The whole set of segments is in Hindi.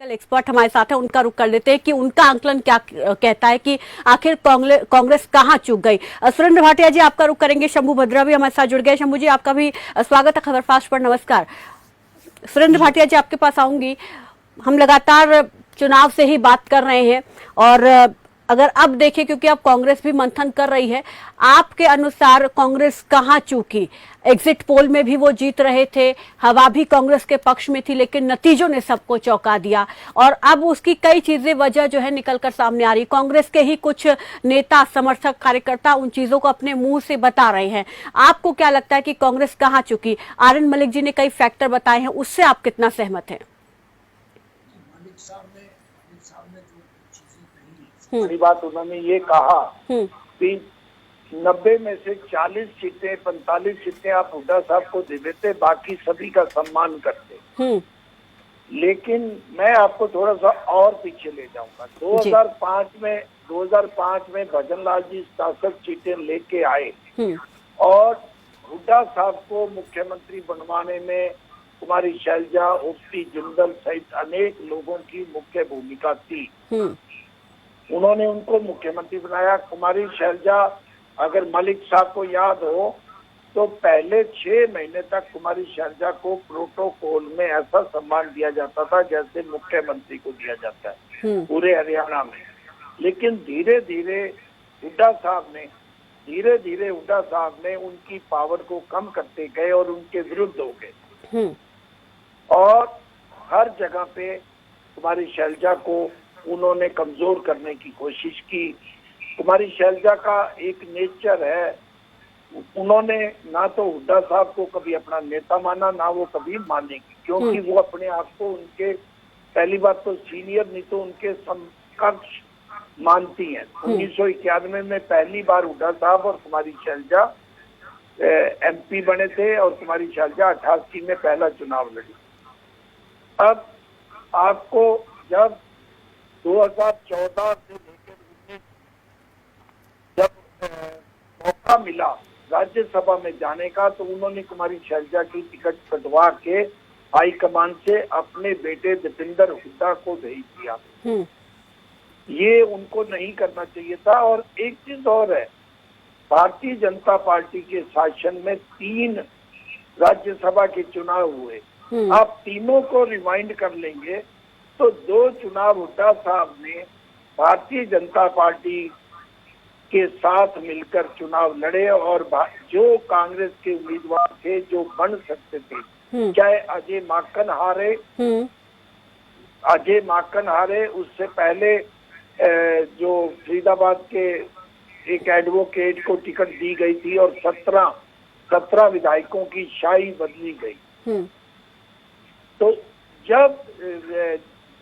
एक्सपर्ट हमारे साथ है, उनका रुख कर लेते हैं कि उनका आंकलन क्या कहता है कि आखिर कांग्रेस कहां चूक गई। सुरेंद्र भाटिया जी आपका रुख करेंगे, शंभू भद्रा भी हमारे साथ जुड़ गए। शंभू जी आपका भी स्वागत है खबरफास्ट पर। नमस्कार सुरेंद्र भाटिया जी, आपके पास आऊंगी। हम लगातार चुनाव से ही बात कर रहे हैं और अगर अब देखें, क्योंकि अब कांग्रेस भी मंथन कर रही है, आपके अनुसार कांग्रेस कहां चूकी? एग्जिट पोल में भी वो जीत रहे थे, हवा भी कांग्रेस के पक्ष में थी, लेकिन नतीजों ने सबको चौंका दिया और अब उसकी कई चीजें वजह जो है निकलकर सामने आ रही। कांग्रेस के ही कुछ नेता, समर्थक, कार्यकर्ता उन चीजों को अपने मुंह से बता रहे हैं। आपको क्या लगता है कि कांग्रेस कहां चूकी? आरएन मलिक जी ने कई फैक्टर बताए हैं, उससे आप कितना सहमत हैं? पहली बात उन्होंने ये कहा कि 90 में से 40 सीटें 45 सीटें आप हुड्डा साहब को दे देते, बाकी सभी का सम्मान करते। लेकिन मैं आपको थोड़ा सा और पीछे ले जाऊंगा। 2005 में भजन लाल जी 67 सीटें लेके आए और हुड्डा साहब को मुख्यमंत्री बनवाने में कुमारी शैलजा, ओपी जिंदल सहित अनेक लोगों की मुख्य भूमिका थी। उन्होंने उनको मुख्यमंत्री बनाया। कुमारी शैलजा, अगर मलिक साहब को याद हो तो पहले 6 महीने तक कुमारी शैलजा को प्रोटोकॉल में ऐसा सम्मान दिया जाता था जैसे मुख्यमंत्री को दिया जाता है पूरे हरियाणा में। लेकिन धीरे धीरे हुड्डा साहब ने उनकी पावर को कम करते गए और उनके विरुद्ध हो गए और हर जगह पे कुमारी शैलजा को उन्होंने कमजोर करने की कोशिश की। कुमारी शैलजा का एक नेचर है, उन्होंने ना तो हुड्डा साहब को कभी अपना नेता माना, ना वो कभी मानेगी, क्योंकि वो अपने आप को उनके, पहली बात तो सीनियर नहीं तो उनके समकक्ष मानती हैं। 1991 में पहली बार हुड्डा साहब और कुमारी शैलजा एमपी बने थे और कुमारी शैलजा 88 में पहला चुनाव लड़ी। अब आपको जब 2014 से लेकर 19 जब मौका मिला राज्यसभा में जाने का, तो उन्होंने कुमारी शैलजा की टिकट कटवा के हाईकमान से अपने बेटे दीपेंद्र हुड्डा को भेज दिया। ये उनको नहीं करना चाहिए था। और एक चीज और है, भारतीय जनता पार्टी के शासन में 3 राज्यसभा के चुनाव हुए। आप तीनों को रिवाइंड कर लेंगे तो 2 चुनाव हुड्डा साहब ने भारतीय जनता पार्टी के साथ मिलकर चुनाव लड़े और जो कांग्रेस के उम्मीदवार थे जो बन सकते थे, चाहे अजय माकन हारे, उससे पहले जो फरीदाबाद के एक एडवोकेट को टिकट दी गई थी और 17 विधायकों की शाही बदली गई। तो जब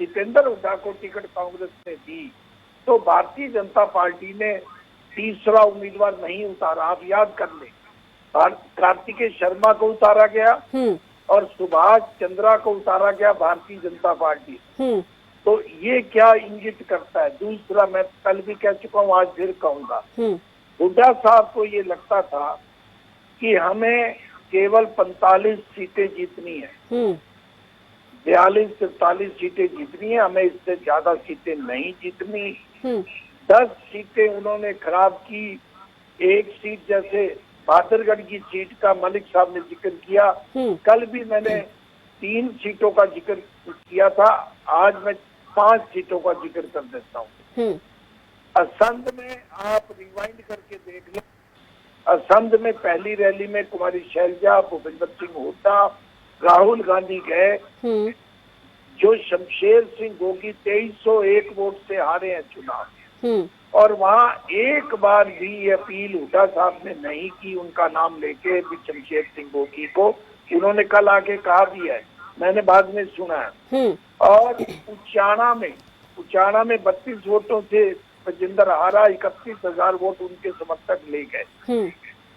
दीपेंद्र हुड्डा को टिकट कांग्रेस ने दी तो भारतीय जनता पार्टी ने तीसरा उम्मीदवार नहीं उतारा। आप याद कर लें, कार्तिकेय शर्मा को उतारा गया और सुभाष चंद्रा को उतारा गया भारतीय जनता पार्टी। तो ये क्या इंगित करता है? दूसरा, मैं कल भी कह चुका हूँ, आज फिर कहूंगा, हुड्डा साहब को ये लगता था कि हमें केवल 45 सीटें जीतनी है, 42-43 सीटें जीतनी है, हमें इससे ज्यादा सीटें नहीं जीतनी। 10 सीटें उन्होंने खराब की। एक सीट जैसे बहादुरगढ़ की सीट का मलिक साहब ने जिक्र किया, कल भी मैंने 3 सीटों का जिक्र किया था, आज मैं 5 सीटों का जिक्र कर देता हूँ। असंध में आप रिवाइंड करके देख लें, असंध में पहली रैली में कुमारी शैलजा, भूपेंद्र सिंह हुड्डा, राहुल गांधी गए, जो शमशेर सिंह गोगी 2301 वोट से हारे हैं चुनाव, और वहाँ एक बार भी ये अपील हुड्डा साहब ने नहीं की उनका नाम लेके भी शमशेर सिंह गोगी को। उन्होंने कल आके कहा भी है, मैंने बाद में सुना है। और उचाना में 32 वोटों से राजेंद्र हारा, 31,000 वोट उनके समर्थक ले गए।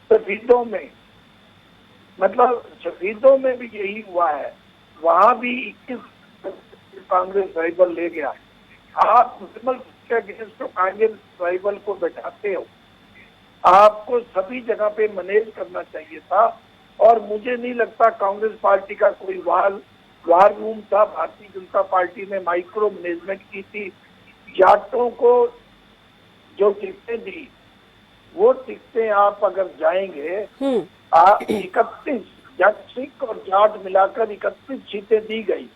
शहीदों में भी यही हुआ है, वहां भी 21 कांग्रेस राइवल ले गया। आप मुस्लिम के अगेंस्ट कांग्रेस राइवल को बैठाते हो, आपको सभी जगह पे मैनेज करना चाहिए था। और मुझे नहीं लगता कांग्रेस पार्टी का कोई वाल वार रूम था, भारतीय जनता पार्टी ने माइक्रो मैनेजमेंट की थी। जाटों को जो टिकटें दी, वो टिकटें आप अगर जाएंगे, 31 जट सिख और जाट मिलाकर 31 सीटें दी गई,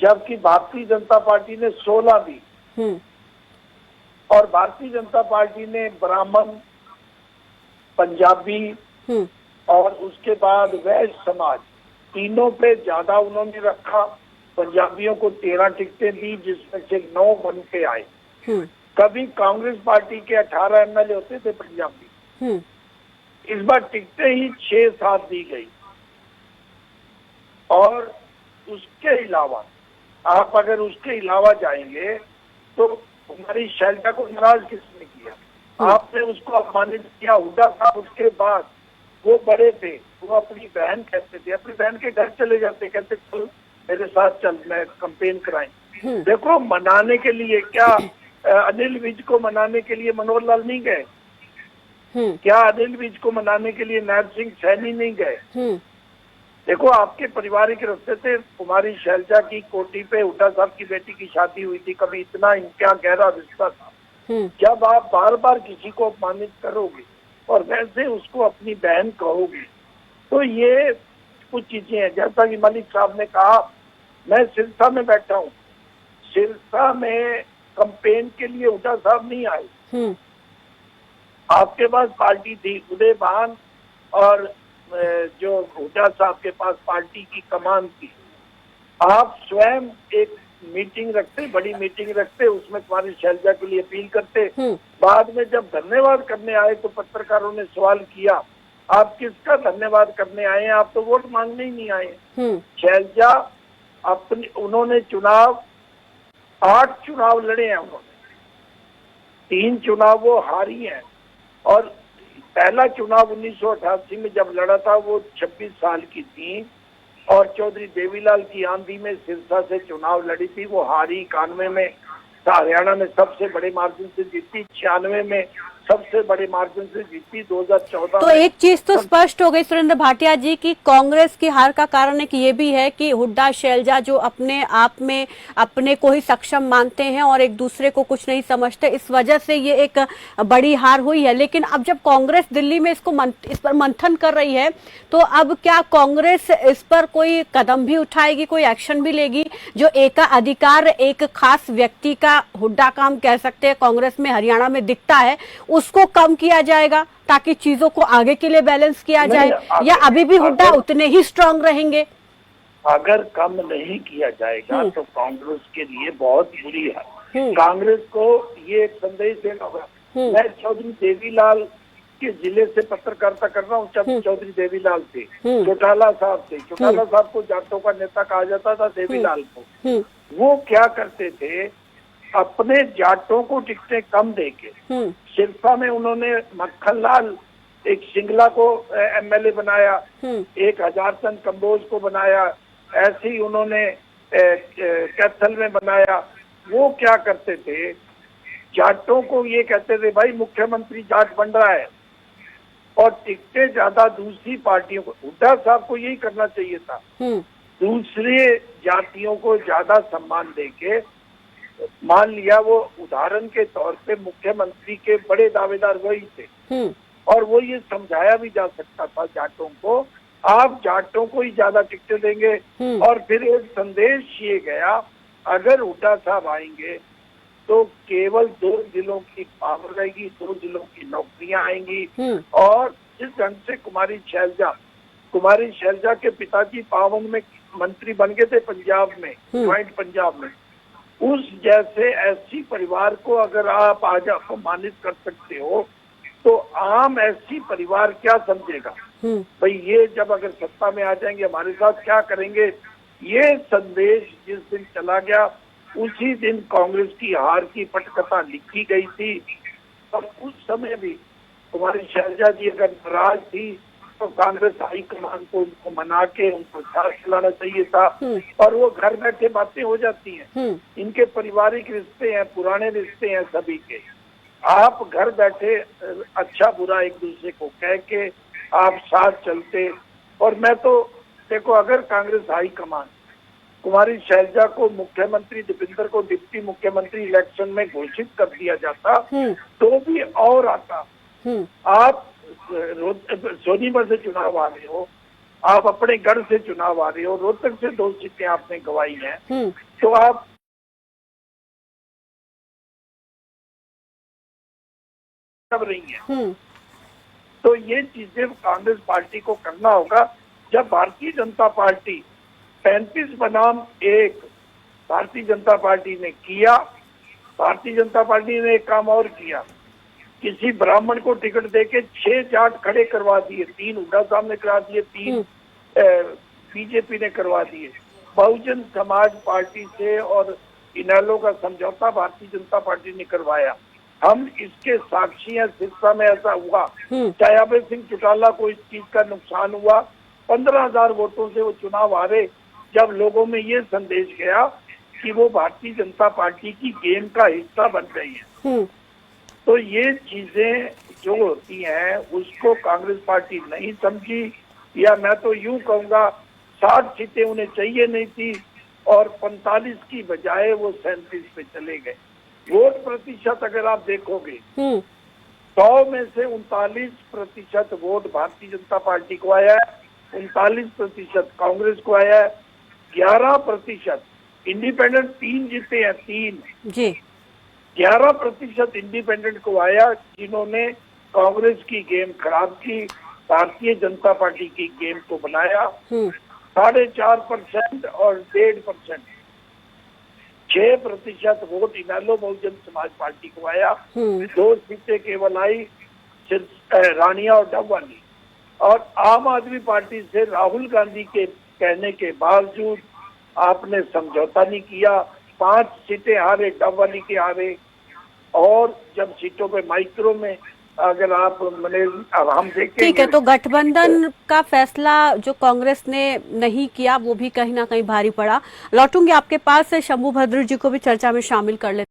जबकि भारतीय जनता पार्टी ने 16 दी। और भारतीय जनता पार्टी ने ब्राह्मण, पंजाबी और उसके बाद वैश्य समाज, तीनों पे ज्यादा उन्होंने रखा। पंजाबियों को 13 टिकटें दी, जिसमें से 9 बन के आए। कभी कांग्रेस पार्टी के 18 एमएलए होते थे पंजाबी, इस बार टिकटें ही 6-7 दी गई। और उसके अलावा आप अगर उसके अलावा जाएंगे तो हमारी शैलजा को नाराज किसने किया? आपने उसको अपमानित किया। हुड्डा साहब उसके बाद वो बड़े थे, वो अपनी बहन कहते थे, अपनी बहन के घर चले जाते, कहते चल मेरे साथ चल, मैं कैंपेन कराएं। देखो, मनाने के लिए क्या अनिल विज को मनाने के लिए मनोहर लाल नहीं गए? क्या अनिल विज को मनाने के लिए नायब सिंह सैनी नहीं गए? देखो, आपके पारिवारिक रिश्ते थे। कुमारी शैलजा की कोठी पे हुड्डा साहब की बेटी की शादी हुई थी, कभी इतना इनका गहरा रिश्ता था। जब आप बार बार किसी को अपमानित करोगे और वैसे उसको अपनी बहन कहोगे, तो ये कुछ चीजें हैं। जैसा कि मलिक साहब ने कहा, मैं सिरसा में बैठा हूँ, सिरसा में कैंपेन के लिए हुड्डा साहब नहीं आए। आपके पास पार्टी थी, उदय भान और जो हुड्डा साहब के पास पार्टी की कमान थी। आप स्वयं एक मीटिंग रखते, बड़ी मीटिंग रखते, उसमें तुम्हारी शैलजा के लिए अपील करते। बाद में जब धन्यवाद करने आए तो पत्रकारों ने सवाल किया, आप किसका धन्यवाद करने आए हैं? आप तो वोट मांगने ही नहीं आए। शैलजा उन्होंने 8 चुनाव लड़े हैं उन्होंने, 3 चुनाव वो हारी हैं। और पहला चुनाव 1988 में जब लड़ा था, वो 26 साल की थी और चौधरी देवीलाल की आंधी में सिरसा से चुनाव लड़ी थी। वो हारी। 91 में हरियाणा में सबसे बड़े मार्जिन से जीती, 96 में सबसे बड़े मार्जिन से जीती, 2014 तो एक चीज तो स्पष्ट हो गई सुरेंद्र भाटिया जी की कांग्रेस की हार का कारण एक ये भी है कि हुड्डा शैलजा जो अपने आप में अपने को ही सक्षम मानते हैं और एक दूसरे को कुछ नहीं समझते, इस वजह से ये एक बड़ी हार हुई है। लेकिन अब जब कांग्रेस दिल्ली में इस पर मंथन कर रही है, तो अब क्या कांग्रेस इस पर कोई कदम भी उठाएगी, कोई एक्शन भी लेगी? जो एकाधिकार एक खास व्यक्ति का हुड्डा काम कह सकते हैं कांग्रेस में हरियाणा में दिखता है, उसको कम किया जाएगा ताकि चीजों को आगे के लिए बैलेंस किया जाए, या अभी भी हुड्डा उतने ही स्ट्रांग रहेंगे? अगर कम नहीं किया जाएगा तो कांग्रेस के लिए बहुत बुरी है। कांग्रेस को ये एक संदेश देना होगा। मैं चौधरी देवीलाल के जिले से पत्रकारिता कर रहा हूँ। जब चौधरी देवीलाल थे, चौटाला साहब थे, चौटाला साहब को जाटों का नेता कहा जाता था, देवीलाल को। वो क्या करते थे, अपने जाटों को टिकटें कम देके सिरसा में उन्होंने मक्खनलाल एक सिंगला को एमएलए बनाया, एक हजारचंद कंबोज को बनाया, ऐसे ही उन्होंने कैथल में बनाया। वो क्या करते थे, जाटों को ये कहते थे भाई मुख्यमंत्री जाट बन रहा है और टिकटें ज्यादा दूसरी पार्टियों को। हुड्डा साहब को यही करना चाहिए था, दूसरे जातियों को ज्यादा सम्मान देके। मान लिया, वो उदाहरण के तौर पे मुख्यमंत्री के बड़े दावेदार वही थे और वो ये समझाया भी जा सकता था जाटों को, आप जाटों को ही ज्यादा टिकटें देंगे। और फिर एक संदेश ये गया, अगर हुड्डा साहब आएंगे तो केवल 2 जिलों की पावर रहेगी, 2 जिलों की नौकरियां आएंगी। और जिस ढंग से कुमारी शैलजा के पिताजी 52 में मंत्री बन गए थे पंजाब में, ज्वाइंट पंजाब में, उस जैसे एससी परिवार को अगर आप आज अपमानित कर सकते हो तो आम एससी परिवार क्या समझेगा? भाई ये जब अगर सत्ता में आ जाएंगे हमारे साथ क्या करेंगे? ये संदेश जिस दिन चला गया उसी दिन कांग्रेस की हार की पटकथा लिखी गई थी। और उस समय भी कुमारी शैलजा जी अगर नाराज थी तो कांग्रेस हाईकमान को उनको मना के उनको साथ खिलाना चाहिए था और वो घर बैठे बातें हो जाती हैं। इनके पारिवारिक रिश्ते हैं, पुराने रिश्ते हैं सभी के। आप घर बैठे अच्छा बुरा एक दूसरे को कह के आप साथ चलते। और मैं तो देखो, अगर कांग्रेस हाईकमान कुमारी शैलजा को मुख्यमंत्री, दीपेंद्र को डिप्टी मुख्यमंत्री इलेक्शन में घोषित कर दिया जाता तो भी और आता। आप सोनीपत से चुनाव आ रहे हो, आप अपने गढ़ से चुनाव आ रहे हो, रोहतक से 2 सीटें आपने गंवाई हैं, तो आप कर रही हैं। तो ये चीजें कांग्रेस पार्टी को करना होगा। जब भारतीय जनता पार्टी 35 बनाम 1 भारतीय जनता पार्टी ने किया, भारतीय जनता पार्टी ने एक काम और किया, किसी ब्राह्मण को टिकट देके 6 जाट खड़े करवा दिए, 3 हुड्डा साहब ने करा दिए, 3 बीजेपी ने करवा दिए। बहुजन समाज पार्टी से और इनेलो का समझौता भारतीय जनता पार्टी ने करवाया। हम इसके साक्षी हैं। सिरसा में ऐसा हुआ, चायाबे सिंह चौटाला को इस चीज का नुकसान हुआ, 15,000 वोटों से वो चुनाव हारे। जब लोगों में ये संदेश गया कि वो भारतीय जनता पार्टी की गेम का हिस्सा बन गई है, तो ये चीजें जो होती हैं उसको कांग्रेस पार्टी नहीं समझी, या मैं तो यूं कहूंगा 60 सीटें उन्हें चाहिए नहीं थी और 45 की बजाय वो 37 पे चले गए। वोट प्रतिशत अगर आप देखोगे 100 में से 39% वोट भारतीय जनता पार्टी को आया है, 39% कांग्रेस को आया है, 11% इंडिपेंडेंट 3 जीते हैं, 3 जी 11% इंडिपेंडेंट को आया, जिन्होंने कांग्रेस की गेम खराब की, भारतीय जनता पार्टी की गेम को बनाया। 4.5% और 1.5%, 6% वोट इनेलो बहुजन समाज पार्टी को आया। 2 सीटें केवल आई, रानिया और डबवाली। और आम आदमी पार्टी से राहुल गांधी के कहने के बावजूद आपने समझौता नहीं किया, 5 सीटें हारे, डबवाली के हारे। और जब सीटों पे माइक्रो में अगर आप हम देखेंगे, ठीक है, तो गठबंधन का फैसला जो कांग्रेस ने नहीं किया वो भी कहीं ना कहीं भारी पड़ा। लौटूंगी आपके पास, शंभू भद्र जी को भी चर्चा में शामिल कर लेते।